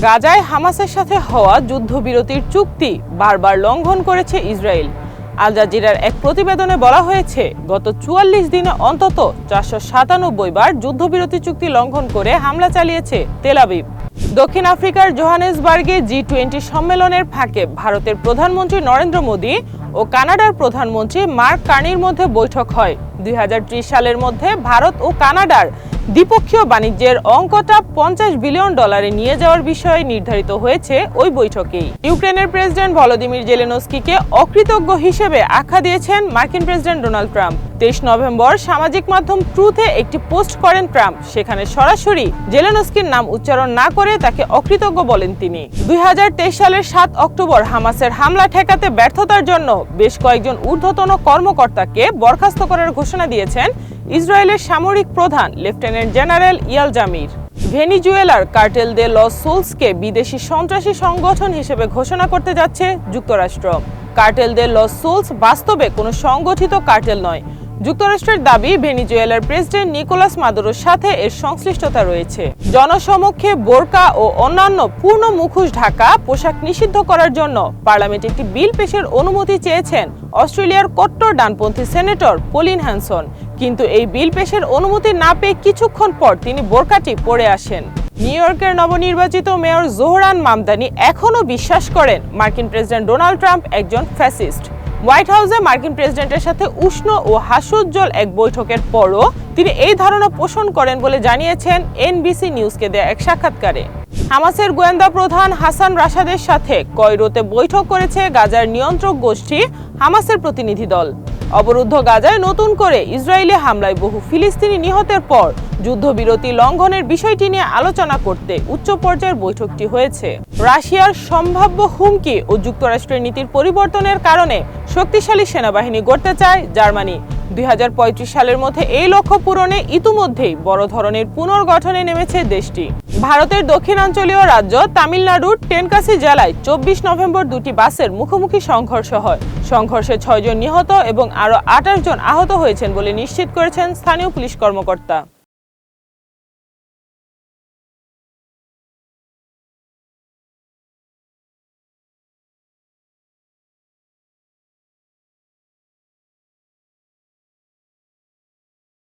গাজায় হামাসের সাথে হওয়া যুদ্ধবিরতির চুক্তি বারবার লঙ্ঘন করেছে ইসরায়েল। আল জাজিরার এক প্রতিবেদনে বলা হয়েছে, গত ৪৪ দিনে অন্তত ৪৯৭ বার যুদ্ধবিরতি চুক্তি লঙ্ঘন করে হামলা চালিয়েছে তেল আবিব। দক্ষিণ আফ্রিকার জোহানেসবার্গে G20 সম্মেলনের ফাঁকে ভারতের প্রধানমন্ত্রী নরেন্দ্র মোদী ও কানাডার প্রধানমন্ত্রী মার্ক কার্নির মধ্যে বৈঠক হয়। ২০৩০ সালের মধ্যে ভারত ও কানাডার দ্বিপক্ষীয় বাণিজ্যের অঙ্কটা $50 বিলিয়ন নিয়ে যাওয়ার বিষয়ে নির্ধারিত হয়েছে ওই বৈঠকেই। ইউক্রেনের প্রেসিডেন্ট ভলোদিমির জেলেনস্কিকে অকৃতজ্ঞ হিসেবে আখ্যা দিয়েছেন মার্কিন প্রেসিডেন্ট ডোনাল্ড ট্রাম্প। ২৩ নভেম্বর সামাজিক মাধ্যম ট্রুথে একটি পোস্ট করেন ট্রাম্প। সেখানে সরাসরি জেলেনস্কির নাম উচ্চারণ না করে তাকে অকৃতজ্ঞ বলেন তিনি। ২০২৩ সালের ৭ অক্টোবর হামাসের হামলা ঠেকাতে ব্যর্থতার জন্য বেশ কয়েকজন ঊর্ধ্বতন কর্মকর্তাকে বরখাস্ত করার ঘোষণা দিয়েছেন ইসরায়েলের সামরিক প্রধান লেফটেন্যান্ট জেনারেল ইয়াল জামির। ভেনিজুয়েলার কার্টেল দে লস সোলসকে বিদেশি সন্ত্রাসী সংগঠন হিসেবে ঘোষণা করতে যাচ্ছে যুক্তরাষ্ট্র। কার্টেল দে লস সোলস বাস্তবে কোনো সংগঠিত কার্টেল নয়। যুক্তরাষ্ট্রের দাবি, ভেনিজুয়েলার প্রেসিডেন্ট নিকোলাস মাদুরোর সাথে এর সংশ্লিষ্টতা রয়েছে। জনসমক্ষে বোরকা ও অন্যান্য পূর্ণ মুখোশ ঢাকা পোশাক নিষিদ্ধ করার জন্য পার্লামেন্টে একটি বিল পেশের অনুমতি চেয়েছেন অস্ট্রেলিয়ার কট্টর ডানপন্থী সেনেটর পলিন হ্যানসন। কিন্তু এই বিল পেশের অনুমতি না পেয়ে কিছুক্ষণ পর তিনি বোরকাটি পরে আসেন। নিউ ইয়র্কের নবনির্বাচিত মেয়র জোহরান মামদানি এখনও বিশ্বাস করেন মার্কিন প্রেসিডেন্ট ডোনাল্ড ট্রাম্প একজন ফ্যাসিস্ট। হোয়াইট হাউসে মার্কিন প্রেসিডেন্টের সাথে উষ্ণ ও হাস্যোজ্জ্বল এক বৈঠকের পরও তিনি এই ধারণা পোষণ করেন বলে জানিয়েছেন এনবিসি নিউজকে দেয়া এক সাক্ষাৎকারে। হামাসের গোয়েন্দা প্রধান হাসান রাশাদের সাথে কায়রোতে বৈঠক করেছে গাজার নিয়ন্ত্রক গোষ্ঠী হামাসের প্রতিনিধি দল। অবরুদ্ধ গাজায় নতুন করে ইসরায়েলি হামলায় বহু ফিলিস্তিনি নিহতের পর যুদ্ধবিরতি লঙ্ঘনের বিষয়টি নিয়ে আলোচনা করতে উচ্চ পর্যায়ের বৈঠকটি হয়েছে। রাশিয়ার সম্ভাব্য হুমকি ও যুক্তরাষ্ট্রের নীতির পরিবর্তনের কারণে শক্তিশালী সেনাবাহিনী গড়তে চায় জার্মানি। ২০৩৫ সালের মধ্যে এই লক্ষ্য পূরণে ইতিমধ্যেই বড় ধরনের পুনর্গঠনে নেমেছে দেশটি। ভারতের দক্ষিণাঞ্চলীয় রাজ্য তামিলনাড়ুর টেনকাসি জেলায় ২৪ নভেম্বর দুটি বাসের মুখোমুখি সংঘর্ষ হয়। সংঘর্ষে ৬ জন নিহত এবং আরও ২৮ জন আহত হয়েছেন বলে নিশ্চিত করেছেন স্থানীয় পুলিশ কর্মকর্তা।